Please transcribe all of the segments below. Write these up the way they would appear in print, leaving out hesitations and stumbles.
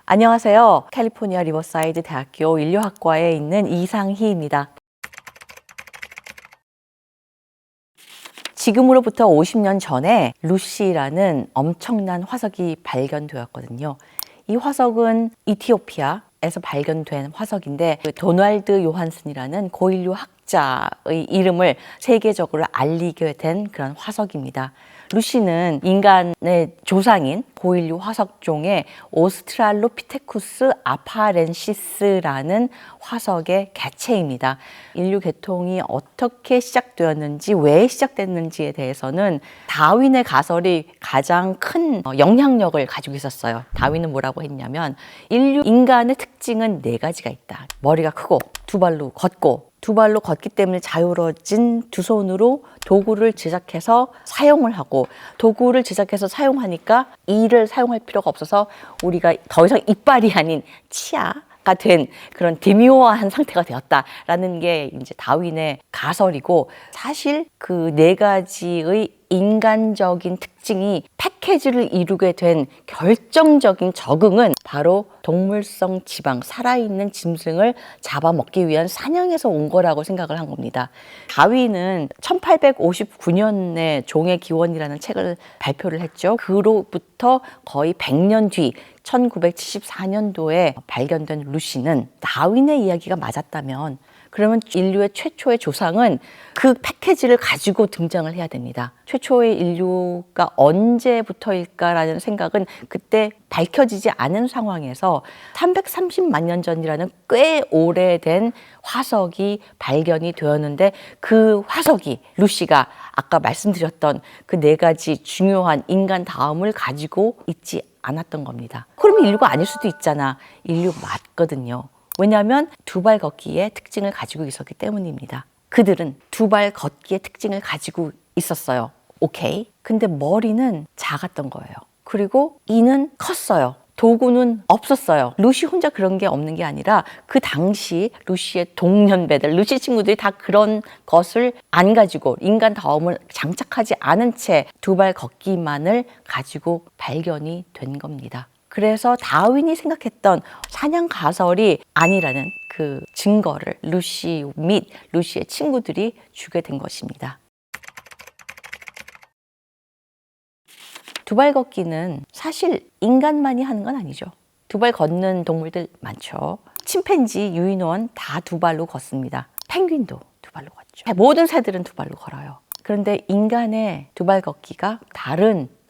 안녕하세요. 캘리포니아 리버사이드 대학교 인류학과에 있는 이상희입니다. 지금으로부터 50년 전에 루시라는 엄청난 화석이 발견되었거든요. 이 화석은 이티오피아에서 발견된 화석인데 도널드 요한슨이라는 고인류 학자의 이름을 세계적으로 알리게 된 그런 화석입니다. 루시는 인간의 조상인 고인류 화석종의 오스트랄로피테쿠스 아파렌시스라는 화석의 개체입니다. 인류 계통이 어떻게 시작되었는지, 왜 시작됐는지에 대해서는 다윈의 가설이 가장 큰 영향력을 가지고 있었어요. 다윈은 뭐라고 했냐면 인간의 특징은 4가지가 있다. 머리가 크고 두 발로 걷고 두 발로 걷기 때문에 자유로워진 두 손으로 도구를 제작해서 사용을 하고 도구를 제작해서 사용하니까 이를 사용할 필요가 없어서 우리가 더 이상 이빨이 아닌 치아가 된 그런 데미오한 상태가 되었다라는 게 이제 다윈의 가설이고, 사실 그 4가지의 인간적인 특징이 패키지를 이루게 된 결정적인 적응은 바로 동물성 지방, 살아있는 짐승을 잡아먹기 위한 사냥에서 온 거라고 생각을 한 겁니다. 다윈은 1859년에 종의 기원이라는 책을 발표를 했죠. 그로부터 거의 100년 뒤 1974년도에 발견된 루시는 다윈의 이야기가 맞았다면, 그러면 인류의 최초의 조상은 그 패키지를 가지고 등장을 해야 됩니다. 최초의 인류가 언제부터일까라는 생각은 그때 밝혀지지 않은 상황에서 330만 년 전이라는 꽤 오래된 화석이 발견이 되었는데, 그 화석이 루시가 아까 말씀드렸던 그 4가지 중요한 인간 다음을 가지고 있지 않았던 겁니다. 그러면 인류가 아닐 수도 있잖아. 인류 맞거든요. 왜냐하면 두 발 걷기의 특징을 가지고 있었기 때문입니다. 그들은 두 발 걷기의 특징을 가지고 있었어요. 오케이. 근데 머리는 작았던 거예요. 그리고 이는 컸어요. 도구는 없었어요. 루시 혼자 그런 게 없는 게 아니라 그 당시 루시의 동년배들, 루시 친구들이 다 그런 것을 안 가지고 인간 다음을 장착하지 않은 채 두 발 걷기만을 가지고 발견이 된 겁니다. 그래서 다윈이 생각했던 사냥 가설이 아니라는 그 증거를 루시 및 루시의 친구들이 주게 된 것입니다. 두 발 걷기는 사실 인간만이 하는 건 아니죠. 두 발 걷는 동물들 많죠. 침팬지, 유인원 다 두 발로 걷습니다. 펭귄도 두 발로 걷죠. 모든 새들은 두 발로 걸어요. 그런데 인간의 두 발 걷기가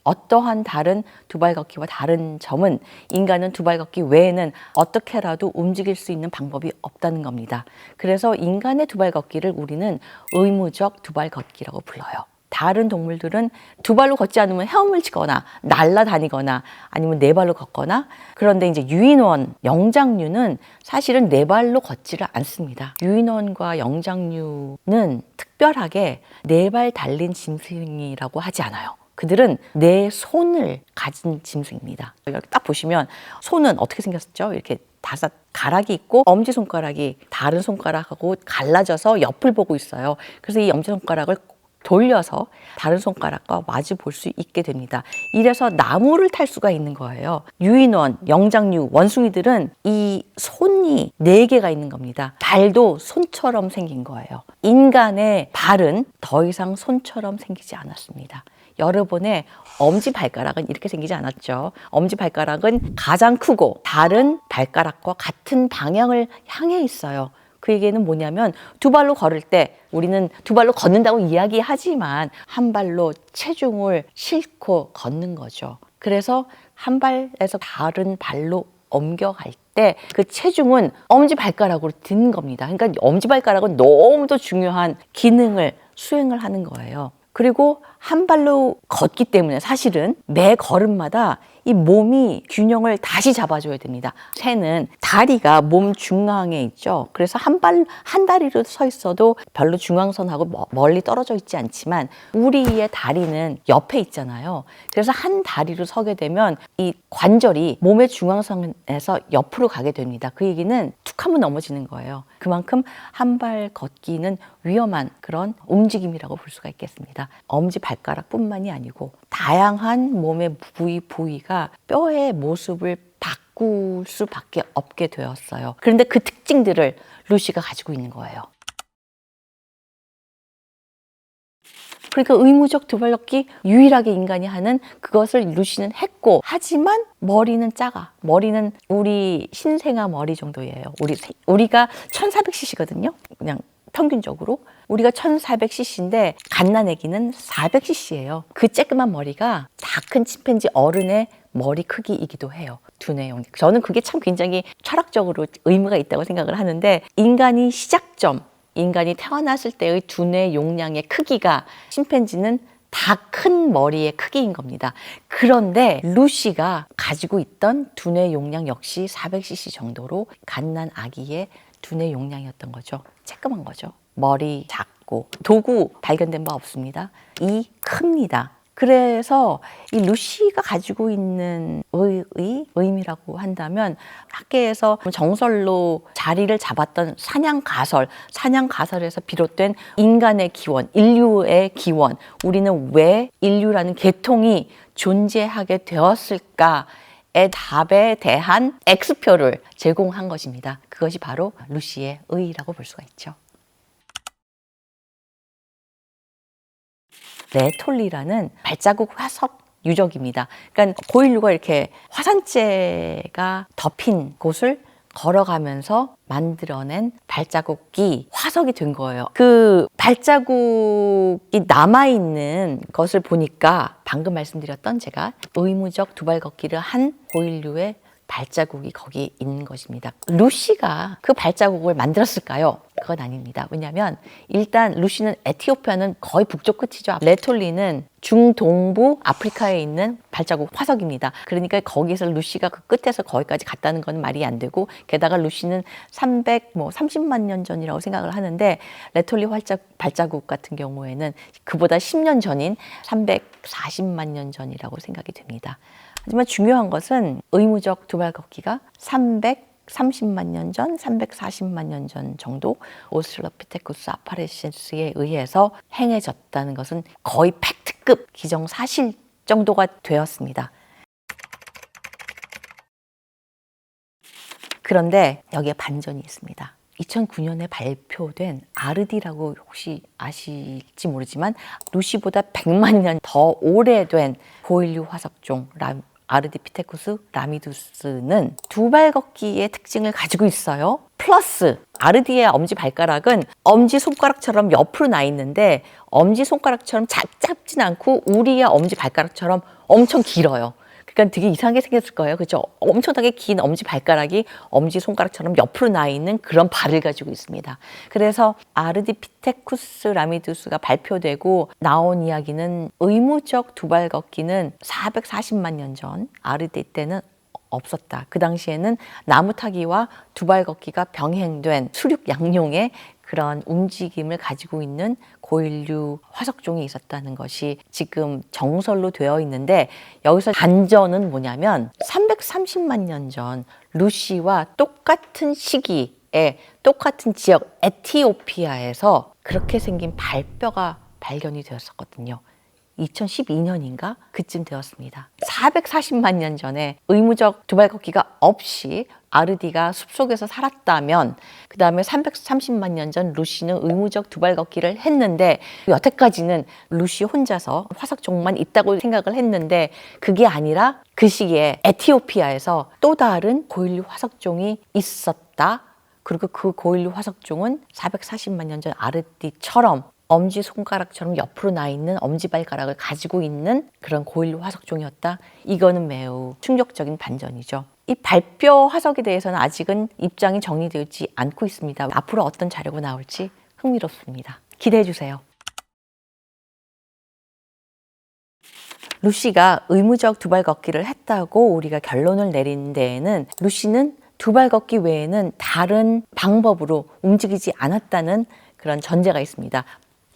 어떠한 다른 두 발 걷기와 다른 점은, 인간은 두 발 걷기 외에는 어떻게라도 움직일 수 있는 방법이 없다는 겁니다. 그래서 인간의 두 발 걷기를 우리는 의무적 두 발 걷기라고 불러요. 다른 동물들은 두 발로 걷지 않으면 헤엄을 치거나 날아다니거나 아니면 4발로 걷거나, 그런데 이제 유인원, 영장류는 사실은 4발로 걷지를 않습니다. 유인원과 영장류는 특별하게 4발 달린 짐승이라고 하지 않아요. 그들은 4손을 가진 짐승입니다. 이렇게 딱 보시면 손은 어떻게 생겼었죠? 이렇게 5 가락이 있고 엄지손가락이 다른 손가락하고 갈라져서 옆을 보고 있어요. 그래서 이 엄지손가락을 돌려서 다른 손가락과 마주 볼 수 있게 됩니다. 이래서 나무를 탈 수가 있는 거예요. 유인원, 영장류, 원숭이들은 이 손이 4개가 있는 겁니다. 발도 손처럼 생긴 거예요. 인간의 발은 더 이상 손처럼 생기지 않았습니다. 여러분의 엄지발가락은 이렇게 생기지 않았죠. 엄지발가락은 가장 크고 다른 발가락과 같은 방향을 향해 있어요. 그 얘기는 뭐냐면, 두 발로 걸을 때 우리는 두 발로 걷는다고 이야기하지만 한 발로 체중을 싣고 걷는 거죠. 그래서 한 발에서 다른 발로 옮겨갈 때 그 체중은 엄지발가락으로 드는 겁니다. 그러니까 엄지발가락은 너무도 중요한 기능을 수행을 하는 거예요. 그리고 한 발로 걷기 때문에 사실은 매 걸음마다 이 몸이 균형을 다시 잡아줘야 됩니다. 새는 다리가 몸 중앙에 있죠. 그래서 한 다리로 서 있어도 별로 중앙선하고 멀리 떨어져 있지 않지만 우리의 다리는 옆에 있잖아요. 그래서 한 다리로 서게 되면 이 관절이 몸의 중앙선에서 옆으로 가게 됩니다. 그 얘기는 툭 하면 넘어지는 거예요. 그만큼 한 발 걷기는 위험한 그런 움직임이라고 볼 수가 있겠습니다. 엄지발가락뿐만이 아니고 다양한 몸의 부위가 뼈의 모습을 바꿀 수밖에 없게 되었어요. 그런데 그 특징들을 루시가 가지고 있는 거예요. 그러니까 의무적 두발 걷기 유일하게 인간이 하는 그것을 루시는 했고, 하지만 머리는 작아. 머리는 우리 신생아 머리 정도예요. 우리가 1400cc거든요. 그냥 평균적으로. 우리가 1400cc인데 갓난아기는 400cc예요. 그 쬐끄만 머리가 다 큰 침팬지 어른의 머리 크기이기도 해요. 두뇌 용량. 저는 그게 참 굉장히 철학적으로 의미가 있다고 생각을 하는데, 인간이 시작점, 인간이 태어났을 때의 두뇌 용량의 크기가 침팬지는 다 큰 머리의 크기인 겁니다. 그런데 루시가 가지고 있던 두뇌 용량 역시 400cc 정도로 갓난 아기의 두뇌 용량이었던 거죠. 쬐끄만 거죠. 머리 작고 도구 발견된 바 없습니다. 이 큽니다. 그래서 이 루시가 가지고 있는 의미라고 한다면, 학계에서 정설로 자리를 잡았던 사냥가설에서 비롯된 인간의 기원, 인류의 기원, 우리는 왜 인류라는 계통이 존재하게 되었을까의 답에 대한 X표를 제공한 것입니다. 그것이 바로 루시의 의라고 볼 수가 있죠. 레톨리라는 발자국 화석 유적입니다. 그러니까 고인류가 이렇게 화산재가 덮인 곳을 걸어가면서 만들어낸 발자국이 화석이 된 거예요. 그 발자국이 남아있는 것을 보니까 방금 말씀드렸던 제가 의무적 두발 걷기를 한 고인류의 발자국이 거기 있는 것입니다. 루시가 그 발자국을 만들었을까요? 그건 아닙니다. 왜냐하면 일단 루시는 에티오피아는 거의 북쪽 끝이죠. 레톨리는 중동부 아프리카에 있는 발자국 화석입니다. 그러니까 거기서 루시가 그 끝에서 거기까지 갔다는 건 말이 안 되고, 게다가 루시는 30만 년 전이라고 생각을 하는데, 레톨리 발자국 같은 경우에는 그보다 10년 전인 340만 년 전이라고 생각이 됩니다. 하지만 중요한 것은 의무적 두발 걷기가 330만 년 전, 340만 년 전 정도 오스트랄로피테쿠스 아파레시엔스에 의해서 행해졌다는 것은 거의 팩트급 기정사실 정도가 되었습니다. 그런데 여기에 반전이 있습니다. 2009년에 발표된 아르디라고 혹시 아실지 모르지만 루시보다 100만 년 더 오래된 고인류 화석종 아르디피테쿠스 라미두스는 두발 걷기의 특징을 가지고 있어요. 플러스 아르디의 엄지발가락은 엄지손가락처럼 옆으로 나 있는데, 엄지손가락처럼 짧진 않고 우리의 엄지발가락처럼 엄청 길어요. 그러니까 되게 이상하게 생겼을 거예요. 그렇죠? 엄청나게 긴 엄지발가락이 엄지손가락처럼 옆으로 나 있는 그런 발을 가지고 있습니다. 그래서 아르디피테쿠스 라미두스가 발표되고 나온 이야기는 의무적 두발 걷기는 440만 년 전 아르디 때는 없었다. 그 당시에는 나무 타기와 두발 걷기가 병행된 수륙 양용의 그런 움직임을 가지고 있는 고인류 화석종이 있었다는 것이 지금 정설로 되어 있는데, 여기서 반전은 뭐냐면 330만 년 전 루시와 똑같은 시기에 똑같은 지역 에티오피아에서 그렇게 생긴 발뼈가 발견이 되었었거든요. 2012년인가 그쯤 되었습니다. 440만 년 전에 의무적 두발 걷기가 없이 아르디가 숲속에서 살았다면, 그 다음에 330만 년 전 루시는 의무적 두발 걷기를 했는데, 여태까지는 루시 혼자서 화석종만 있다고 생각을 했는데, 그게 아니라 그 시기에 에티오피아에서 또 다른 고인류 화석종이 있었다. 그리고 그 고인류 화석종은 440만 년 전 아르디처럼 엄지손가락처럼 옆으로 나 있는 엄지발가락을 가지고 있는 그런 고인류 화석종이었다. 이거는 매우 충격적인 반전이죠. 이 발뼈 화석에 대해서는 아직은 입장이 정리되지 않고 있습니다. 앞으로 어떤 자료가 나올지 흥미롭습니다. 기대해 주세요. 루시가 의무적 두발 걷기를 했다고 우리가 결론을 내린 데에는, 루시는 두발 걷기 외에는 다른 방법으로 움직이지 않았다는 그런 전제가 있습니다.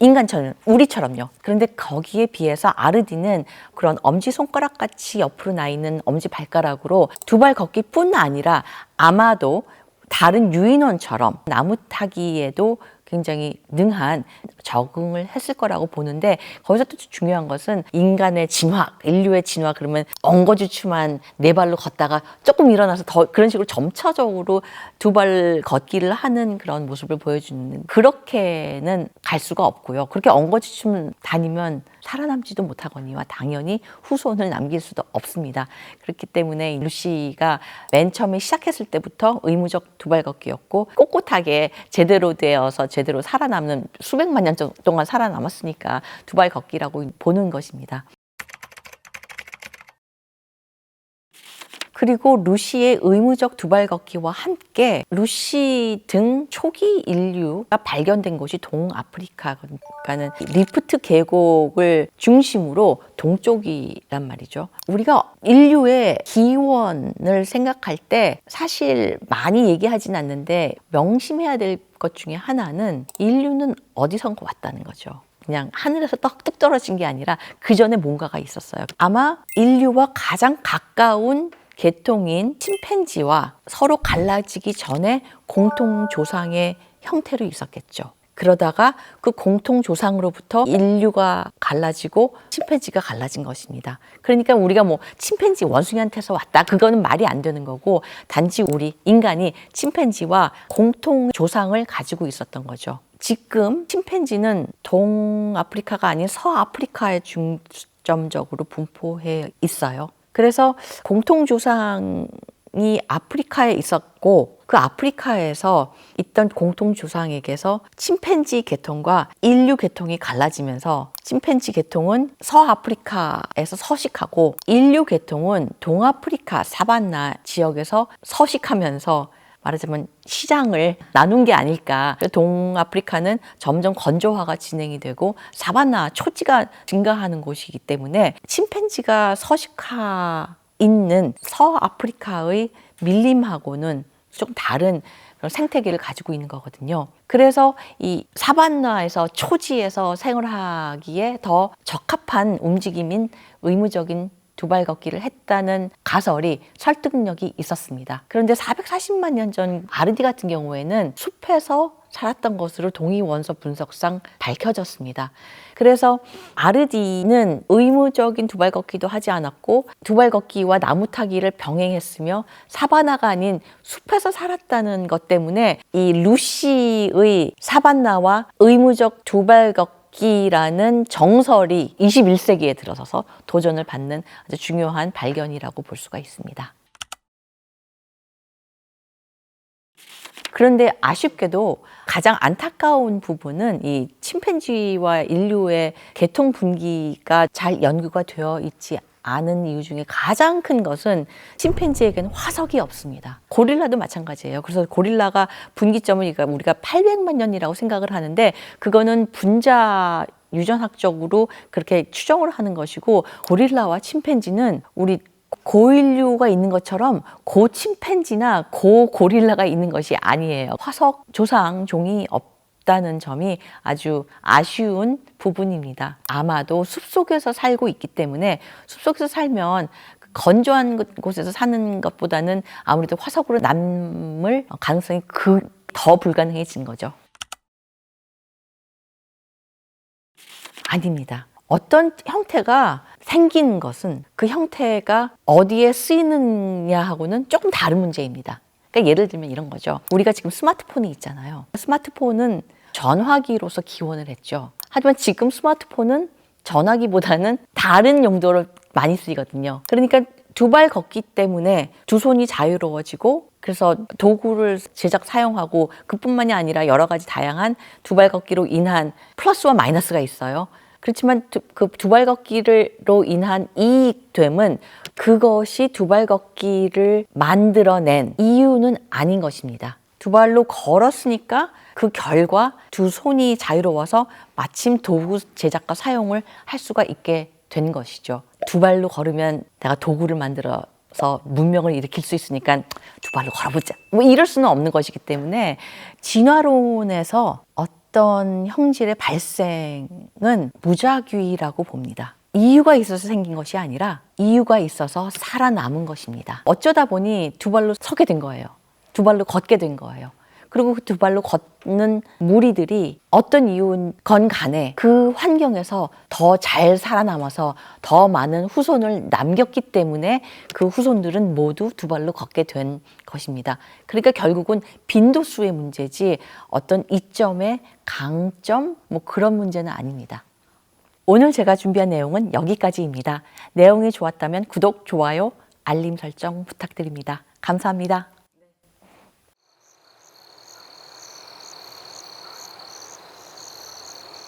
인간처럼, 우리처럼요. 그런데 거기에 비해서 아르디는 그런 엄지손가락 같이 옆으로 나 있는 엄지발가락으로 두발 걷기뿐 아니라 아마도 다른 유인원처럼 나무 타기에도 굉장히 능한 적응을 했을 거라고 보는데 거기서 또 중요한 것은 인간의 진화, 인류의 진화 그러면 엉거주춤한 네 발로 걷다가 조금 일어나서 더 그런 식으로 점차적으로 두 발 걷기를 하는 그런 모습을 보여주는 그렇게는 갈 수가 없고요. 그렇게 엉거주춤 다니면 살아남지도 못하거니와 당연히 후손을 남길 수도 없습니다. 그렇기 때문에 루시가 맨 처음에 시작했을 때부터 의무적 두 발 걷기였고 꼿꼿하게 제대로 되어서 제대로 살아남는 수백만 년 동안 살아남았으니까 두 발 걷기라고 보는 것입니다. 그리고 루시의 의무적 두 발 걷기와 함께 루시 등 초기 인류가 발견된 곳이 동아프리카, 그러니까는 리프트 계곡을 중심으로 동쪽이란 말이죠. 우리가 인류의 기원을 생각할 때 사실 많이 얘기하진 않는데 명심해야 될 것 중에 하나는 인류는 어디선가 왔다는 거죠. 그냥 하늘에서 뚝 떨어진 게 아니라 그 전에 뭔가가 있었어요. 아마 인류와 가장 가까운 계통인 침팬지와 서로 갈라지기 전에 공통조상의 형태로 있었겠죠. 그러다가 그 공통조상으로부터 인류가 갈라지고 침팬지가 갈라진 것입니다. 그러니까 우리가 뭐 침팬지 원숭이한테서 왔다 그거는 말이 안 되는 거고 단지 우리 인간이 침팬지와 공통조상을 가지고 있었던 거죠. 지금 침팬지는 동아프리카가 아닌 서아프리카에 중점적으로 분포해 있어요. 그래서 공통조상이 아프리카에 있었고 그 아프리카에서 있던 공통조상에게서 침팬지 계통과 인류 계통이 갈라지면서 침팬지 계통은 서아프리카에서 서식하고 인류 계통은 동아프리카 사반나 지역에서 서식하면서 말하자면 시장을 나눈 게 아닐까. 동아프리카는 점점 건조화가 진행이 되고 사바나 초지가 증가하는 곳이기 때문에 침팬지가 서식하 있는 서아프리카의 밀림하고는 좀 다른 그런 생태계를 가지고 있는 거거든요. 그래서 이 사반나에서 초지에서 생활하기에 더 적합한 움직임인 의무적인 두 발 걷기를 했다는 가설이 설득력이 있었습니다. 그런데 440만 년 전 아르디 같은 경우에는 숲에서 살았던 것으로 동위 원소 분석상 밝혀졌습니다. 그래서 아르디는 의무적인 두 발 걷기도 하지 않았고 두 발 걷기와 나무 타기를 병행했으며 사바나가 아닌 숲에서 살았다는 것 때문에 이 루시의 사바나와 의무적 두 발 걷기라는 정설이 21세기에 들어서서 도전을 받는 아주 중요한 발견이라고 볼 수가 있습니다. 그런데 아쉽게도 가장 안타까운 부분은 이 침팬지와 인류의 계통 분기가 잘 연구가 되어 있지 않은 이유 중에 가장 큰 것은 침팬지에게는 화석이 없습니다. 고릴라도 마찬가지예요. 그래서 고릴라가 분기점을 우리가 800만 년이라고 생각을 하는데 그거는 분자 유전학적으로 그렇게 추정을 하는 것이고 고릴라와 침팬지는 우리 고인류가 있는 것처럼 고침팬지나 고고릴라가 있는 것이 아니에요. 화석 조상 종이 없다는 점이 아주 아쉬운 부분입니다. 아마도 숲속에서 살고 있기 때문에 숲속에서 살면 건조한 곳에서 사는 것보다는 아무래도 화석으로 남을 가능성이 더 불가능해진 거죠. 아닙니다. 어떤 형태가 생기는 것은 그 형태가 어디에 쓰이느냐하고는 조금 다른 문제입니다. 그러니까 예를 들면 이런 거죠. 우리가 지금 스마트폰이 있잖아요. 스마트폰은 전화기로서 기원을 했죠. 하지만 지금 스마트폰은 전화기보다는 다른 용도로 많이 쓰이거든요. 그러니까 두 발 걷기 때문에 두 손이 자유로워지고 그래서 도구를 사용하고 그뿐만이 아니라 여러 가지 다양한 두 발 걷기로 인한 플러스와 마이너스가 있어요. 그렇지만 그 두 발 걷기로 인한 이익됨은 그것이 두 발 걷기를 만들어낸 이유는 아닌 것입니다. 두 발로 걸었으니까 그 결과 두 손이 자유로워서 마침 도구 제작과 사용을 할 수가 있게 된 것이죠. 두 발로 걸으면 내가 도구를 만들어서 문명을 일으킬 수 있으니까 두 발로 걸어보자. 뭐 이럴 수는 없는 것이기 때문에 진화론에서 어떤 형질의 발생은 무작위라고 봅니다. 이유가 있어서 생긴 것이 아니라 이유가 있어서 살아남은 것입니다. 어쩌다 보니 두 발로 서게 된 거예요. 두 발로 걷게 된 거예요. 그리고 그 두 발로 걷는 무리들이 어떤 이유건 간에 그 환경에서 더 잘 살아남아서 더 많은 후손을 남겼기 때문에 그 후손들은 모두 두 발로 걷게 된 것입니다. 그러니까 결국은 빈도수의 문제지 어떤 이점의 강점 뭐 그런 문제는 아닙니다. 오늘 제가 준비한 내용은 여기까지입니다. 내용이 좋았다면 구독, 좋아요, 알림 설정 부탁드립니다. 감사합니다.